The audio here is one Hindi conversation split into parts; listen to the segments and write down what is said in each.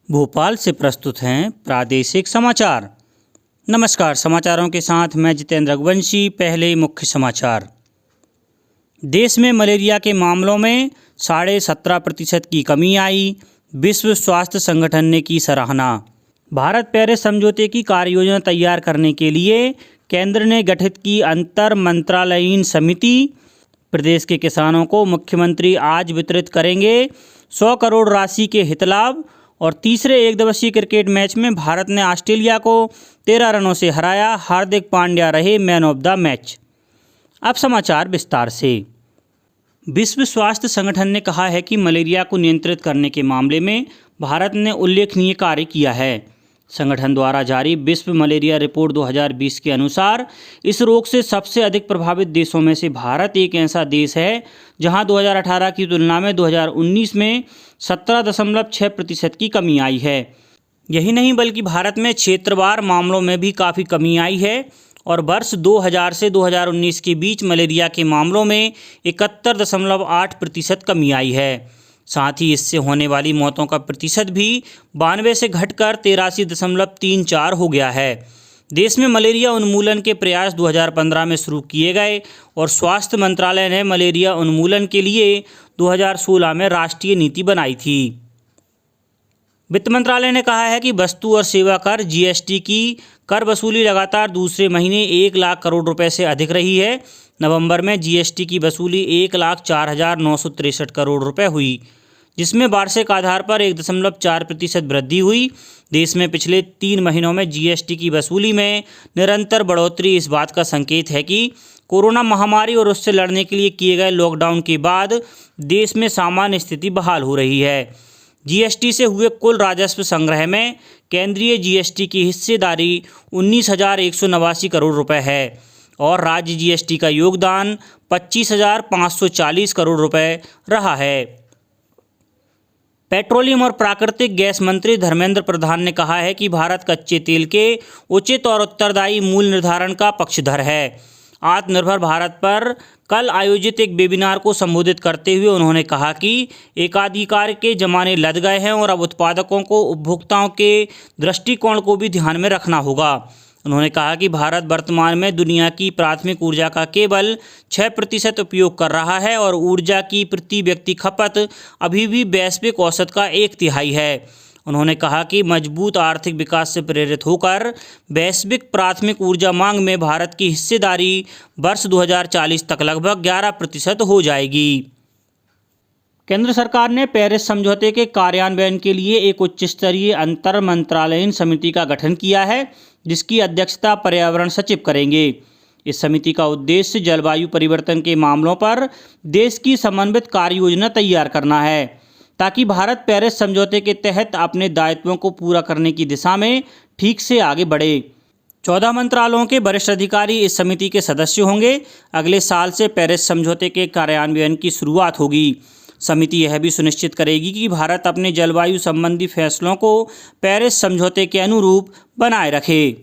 भोपाल से प्रस्तुत हैं प्रादेशिक समाचार। नमस्कार, समाचारों के साथ मैं जितेंद्र रघुवंशी। पहले मुख्य समाचार। देश में मलेरिया के मामलों में 17.5% की कमी आई। विश्व स्वास्थ्य संगठन ने की सराहना। भारत पेरिस समझौते की कार्ययोजना तैयार करने के लिए केंद्र ने गठित की अंतर मंत्रालयीन समिति। प्रदेश के किसानों को मुख्यमंत्री आज वितरित करेंगे 100 करोड़ राशि के हित लाभ। और तीसरे एक दिवसीय क्रिकेट मैच में भारत ने ऑस्ट्रेलिया को 13 रनों से हराया। हार्दिक पांड्या रहे मैन ऑफ द मैच। अब समाचार विस्तार से। विश्व स्वास्थ्य संगठन ने कहा है कि मलेरिया को नियंत्रित करने के मामले में भारत ने उल्लेखनीय कार्य किया है। संगठन द्वारा जारी विश्व मलेरिया रिपोर्ट 2020 के अनुसार इस रोग से सबसे अधिक प्रभावित देशों में से भारत एक ऐसा देश है जहां 2018 की तुलना में 2019 में 17.6% की कमी आई है। यही नहीं बल्कि भारत में क्षेत्रवार मामलों में भी काफ़ी कमी आई है और वर्ष 2000 से 2019 के बीच मलेरिया के मामलों में 71.8% कमी आई है। साथ ही इससे होने वाली मौतों का प्रतिशत भी 92 से घटकर 83.34 हो गया है। देश में मलेरिया उन्मूलन के प्रयास 2015 में शुरू किए गए और स्वास्थ्य मंत्रालय ने मलेरिया उन्मूलन के लिए 2016 में राष्ट्रीय नीति बनाई थी। वित्त मंत्रालय ने कहा है कि वस्तु और सेवा कर जीएसटी की कर वसूली लगातार दूसरे महीने 1 लाख करोड़ रुपए से अधिक रही है। नवंबर में जीएसटी की वसूली 1,04,963 करोड़ रुपए हुई, जिसमें वार्षिक आधार पर 1.4% वृद्धि हुई। देश में पिछले 3 महीनों में जीएसटी की वसूली में निरंतर बढ़ोतरी इस बात का संकेत है कि कोरोना महामारी और उससे लड़ने के लिए किए गए लॉकडाउन के बाद देश में सामान्य स्थिति बहाल हो रही है। जीएसटी से हुए कुल राजस्व संग्रह में केंद्रीय जीएसटी की हिस्सेदारी 19,189 करोड़ रुपए है और राज्य जीएसटी का योगदान 25,540 करोड़ रुपए रहा है। पेट्रोलियम और प्राकृतिक गैस मंत्री धर्मेंद्र प्रधान ने कहा है कि भारत कच्चे तेल के उचित और उत्तरदायी मूल्य निर्धारण का पक्षधर है। आत्मनिर्भर भारत पर कल आयोजित एक वेबिनार को संबोधित करते हुए उन्होंने कहा कि एकाधिकार के जमाने लद गए हैं और अब उत्पादकों को उपभोक्ताओं के दृष्टिकोण को भी ध्यान में रखना होगा। उन्होंने कहा कि भारत वर्तमान में दुनिया की प्राथमिक ऊर्जा का केवल 6% उपयोग कर रहा है और ऊर्जा की प्रति व्यक्ति खपत अभी भी वैश्विक औसत का 1/3 है। उन्होंने कहा कि मजबूत आर्थिक विकास से प्रेरित होकर वैश्विक प्राथमिक ऊर्जा मांग में भारत की हिस्सेदारी वर्ष 2040 तक लगभग 11% हो जाएगी। केंद्र सरकार ने पेरिस समझौते के कार्यान्वयन के लिए एक उच्च स्तरीय अंतर मंत्रालयीन समिति का गठन किया है, जिसकी अध्यक्षता पर्यावरण सचिव करेंगे। इस समिति का उद्देश्य जलवायु परिवर्तन के मामलों पर देश की समन्वित कार्य योजना तैयार करना है, ताकि भारत पेरिस समझौते के तहत अपने दायित्वों को पूरा करने की दिशा में ठीक से आगे बढ़े। 14 मंत्रालयों के वरिष्ठ अधिकारी इस समिति के सदस्य होंगे। अगले साल से पेरिस समझौते के कार्यान्वयन की शुरुआत होगी। समिति यह भी सुनिश्चित करेगी कि भारत अपने जलवायु संबंधी फैसलों को पेरिस समझौते के अनुरूप बनाए रखे।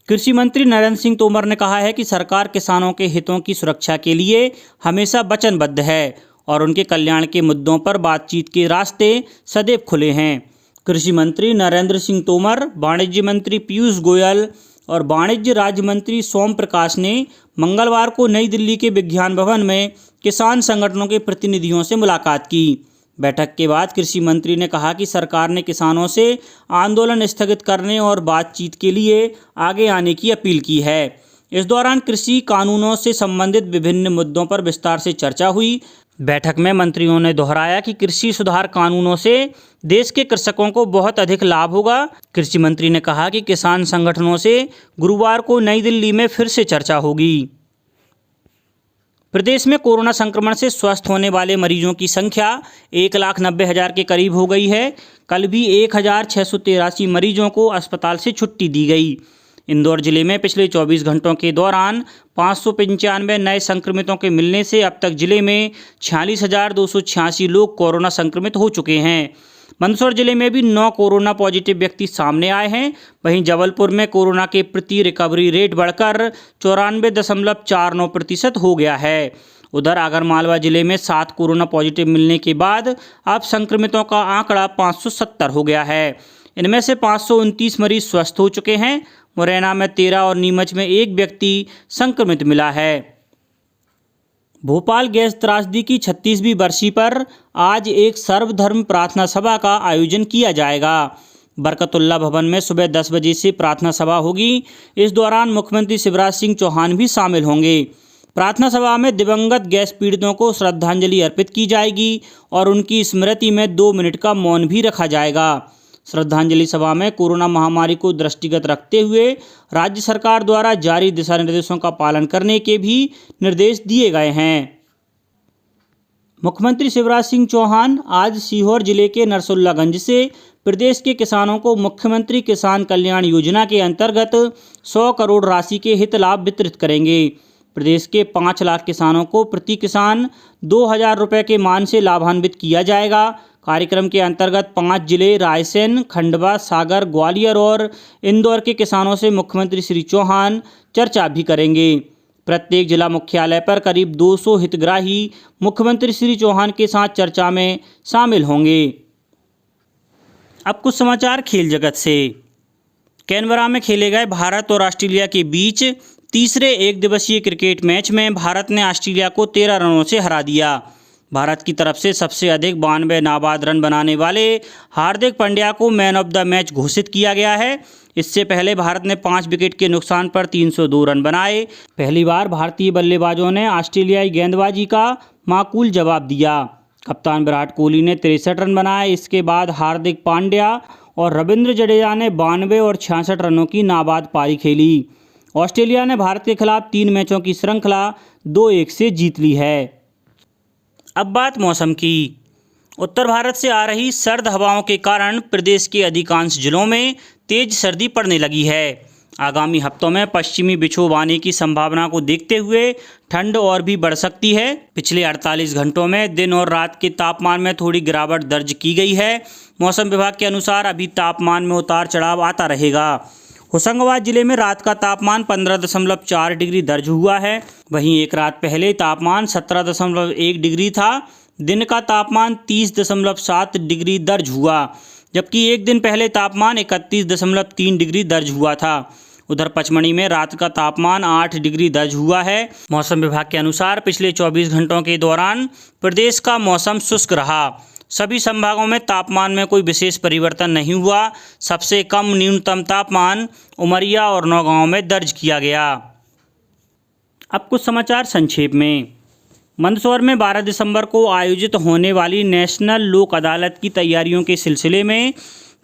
कृषि मंत्री नरेंद्र सिंह तोमर ने कहा है कि सरकार किसानों के हितों की सुरक्षा के लिए हमेशा वचनबद्ध है और उनके कल्याण के मुद्दों पर बातचीत के रास्ते सदैव खुले हैं। कृषि मंत्री नरेंद्र सिंह तोमर, वाणिज्य मंत्री पीयूष गोयल और वाणिज्य राज्य मंत्री सोम प्रकाश ने मंगलवार को नई दिल्ली के विज्ञान भवन में किसान संगठनों के प्रतिनिधियों से मुलाकात की। बैठक के बाद कृषि मंत्री ने कहा कि सरकार ने किसानों से आंदोलन स्थगित करने और बातचीत के लिए आगे आने की अपील की है। इस दौरान कृषि कानूनों से संबंधित विभिन्न मुद्दों पर विस्तार से चर्चा हुई। बैठक में मंत्रियों ने दोहराया कि कृषि सुधार कानूनों से देश के कृषकों को बहुत अधिक लाभ होगा। कृषि मंत्री ने कहा कि किसान संगठनों से गुरुवार को नई दिल्ली में फिर से चर्चा होगी। प्रदेश में कोरोना संक्रमण से स्वस्थ होने वाले मरीजों की संख्या 1,90,000 के करीब हो गई है। कल भी 1,683 मरीजों को अस्पताल से छुट्टी दी गई। इंदौर जिले में पिछले 24 घंटों के दौरान 595 नए संक्रमितों के मिलने से अब तक जिले में 46,286 लोग कोरोना संक्रमित हो चुके हैं। मंदसौर जिले में भी 9 कोरोना पॉजिटिव व्यक्ति सामने आए हैं। वहीं जबलपुर में कोरोना के प्रति रिकवरी रेट बढ़कर 94.49% हो गया है उधर आगरमालवा जिले में 7 कोरोना पॉजिटिव मिलने के बाद अब संक्रमितों का आंकड़ा 570 हो गया है। इनमें से 529 मरीज स्वस्थ हो चुके हैं। मुरैना में 13 और नीमच में 1 व्यक्ति संक्रमित मिला है। भोपाल गैस त्रासदी की 36वीं बरसी पर आज एक सर्वधर्म प्रार्थना सभा का आयोजन किया जाएगा। बरकतुल्ला भवन में सुबह 10 बजे से प्रार्थना सभा होगी। इस दौरान मुख्यमंत्री शिवराज सिंह चौहान भी शामिल होंगे। प्रार्थना सभा में दिवंगत गैस पीड़ितों को श्रद्धांजलि अर्पित की जाएगी और उनकी स्मृति में 2 मिनट का मौन भी रखा जाएगा। श्रद्धांजलि सभा में कोरोना महामारी को दृष्टिगत रखते हुए राज्य सरकार द्वारा जारी दिशा निर्देशों का पालन करने के भी निर्देश दिए गए हैं। मुख्यमंत्री शिवराज सिंह चौहान आज सीहोर जिले के नरसुल्लागंज से प्रदेश के किसानों को मुख्यमंत्री किसान कल्याण योजना के अंतर्गत 100 करोड़ राशि के हित लाभ वितरित करेंगे। प्रदेश के 5 लाख किसानों को प्रति किसान 2,000 रुपये के मान से लाभान्वित किया जाएगा। कार्यक्रम के अंतर्गत 5 जिले रायसेन, खंडवा, सागर, ग्वालियर और इंदौर के किसानों से मुख्यमंत्री श्री चौहान चर्चा भी करेंगे। प्रत्येक जिला मुख्यालय पर करीब 200 हितग्राही मुख्यमंत्री श्री चौहान के साथ चर्चा में शामिल होंगे। अब कुछ समाचार खेल जगत से। कैनबरा में खेले गए भारत और ऑस्ट्रेलिया के बीच तीसरे एकदिवसीय क्रिकेट मैच में भारत ने ऑस्ट्रेलिया को 13 रनों से हरा दिया। भारत की तरफ से सबसे अधिक 92 नाबाद रन बनाने वाले हार्दिक पांड्या को मैन ऑफ द मैच घोषित किया गया है। इससे पहले भारत ने 5 विकेट के नुकसान पर 302 रन बनाए। पहली बार भारतीय बल्लेबाजों ने ऑस्ट्रेलियाई गेंदबाजी का माकूल जवाब दिया। कप्तान विराट कोहली ने 63 रन बनाए। इसके बाद हार्दिक पांड्या और रविंद्र जडेजा ने 92 और 66 रनों की नाबाद पारी खेली। ऑस्ट्रेलिया ने भारत के खिलाफ 3 मैचों की श्रृंखला 2-1 से जीत ली है। अब बात मौसम की। उत्तर भारत से आ रही सर्द हवाओं के कारण प्रदेश के अधिकांश जिलों में तेज सर्दी पड़ने लगी है। आगामी हफ्तों में पश्चिमी विक्षोभ आने की संभावना को देखते हुए ठंड और भी बढ़ सकती है। पिछले 48 घंटों में दिन और रात के तापमान में थोड़ी गिरावट दर्ज की गई है। मौसम विभाग के अनुसार अभी तापमान में उतार चढ़ाव आता रहेगा। होशंगाबाद जिले में रात का तापमान 15.4 डिग्री दर्ज हुआ है। वहीं एक रात पहले तापमान 17.1 डिग्री था। दिन का तापमान 30.7 डिग्री दर्ज हुआ, जबकि एक दिन पहले तापमान 31.3 डिग्री दर्ज हुआ था। उधर पचमढ़ी में रात का तापमान 8 डिग्री दर्ज हुआ है। मौसम विभाग के अनुसार पिछले 24 घंटों के दौरान प्रदेश का मौसम शुष्क रहा। सभी संभागों में तापमान में कोई विशेष परिवर्तन नहीं हुआ। सबसे कम न्यूनतम तापमान उमरिया और नौगांव में दर्ज किया गया। अब कुछ समाचार संक्षेप में। मंदसौर में 12 दिसंबर को आयोजित होने वाली नेशनल लोक अदालत की तैयारियों के सिलसिले में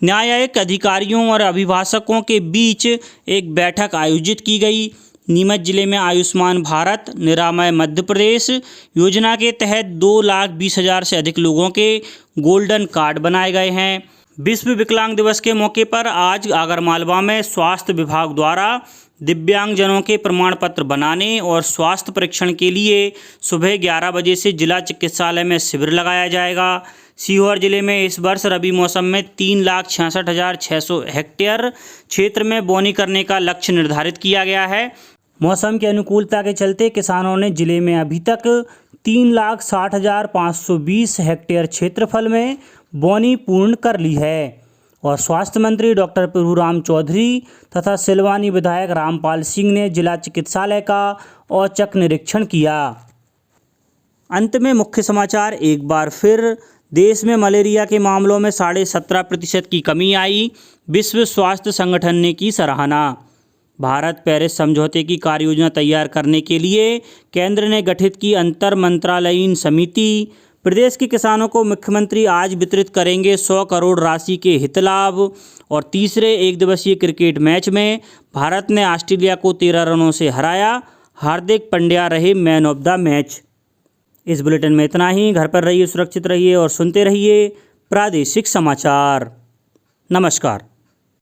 न्यायिक अधिकारियों और अभिभाषकों के बीच एक बैठक आयोजित की गई। नीमच जिले में आयुष्मान भारत निरामय मध्य प्रदेश योजना के तहत 2,20,000 से अधिक लोगों के गोल्डन कार्ड बनाए गए हैं। विश्व विकलांग दिवस के मौके पर आज आगरमालवा में स्वास्थ्य विभाग द्वारा दिव्यांगजनों के प्रमाण पत्र बनाने और स्वास्थ्य परीक्षण के लिए सुबह 11 बजे से जिला चिकित्सालय में शिविर लगाया जाएगा। सीहोर जिले में इस वर्ष रबी मौसम में 3,66,600 हेक्टेयर क्षेत्र में बोनी करने का लक्ष्य निर्धारित किया गया है। मौसम की अनुकूलता के चलते किसानों ने जिले में अभी तक 3,60,520 हेक्टेयर क्षेत्रफल में बोनी पूर्ण कर ली है। और स्वास्थ्य मंत्री डॉक्टर प्रभुराम चौधरी तथा सिलवानी विधायक रामपाल सिंह ने जिला चिकित्सालय का औचक निरीक्षण किया। अंत में मुख्य समाचार एक बार फिर। देश में मलेरिया के मामलों में 17.5% की कमी आई। विश्व स्वास्थ्य संगठन ने की सराहना। भारत पेरिस समझौते की कार्ययोजना तैयार करने के लिए केंद्र ने गठित की अंतर मंत्रालयीन समिति। प्रदेश के किसानों को मुख्यमंत्री आज वितरित करेंगे 100 करोड़ राशि के हित लाभ। और तीसरे एकदिवसीय क्रिकेट मैच में भारत ने ऑस्ट्रेलिया को 13 रनों से हराया। हार्दिक पांड्या रहे मैन ऑफ द मैच। इस बुलेटिन में इतना ही। घर पर रहिए, सुरक्षित रहिए और सुनते रहिए प्रादेशिक समाचार। नमस्कार।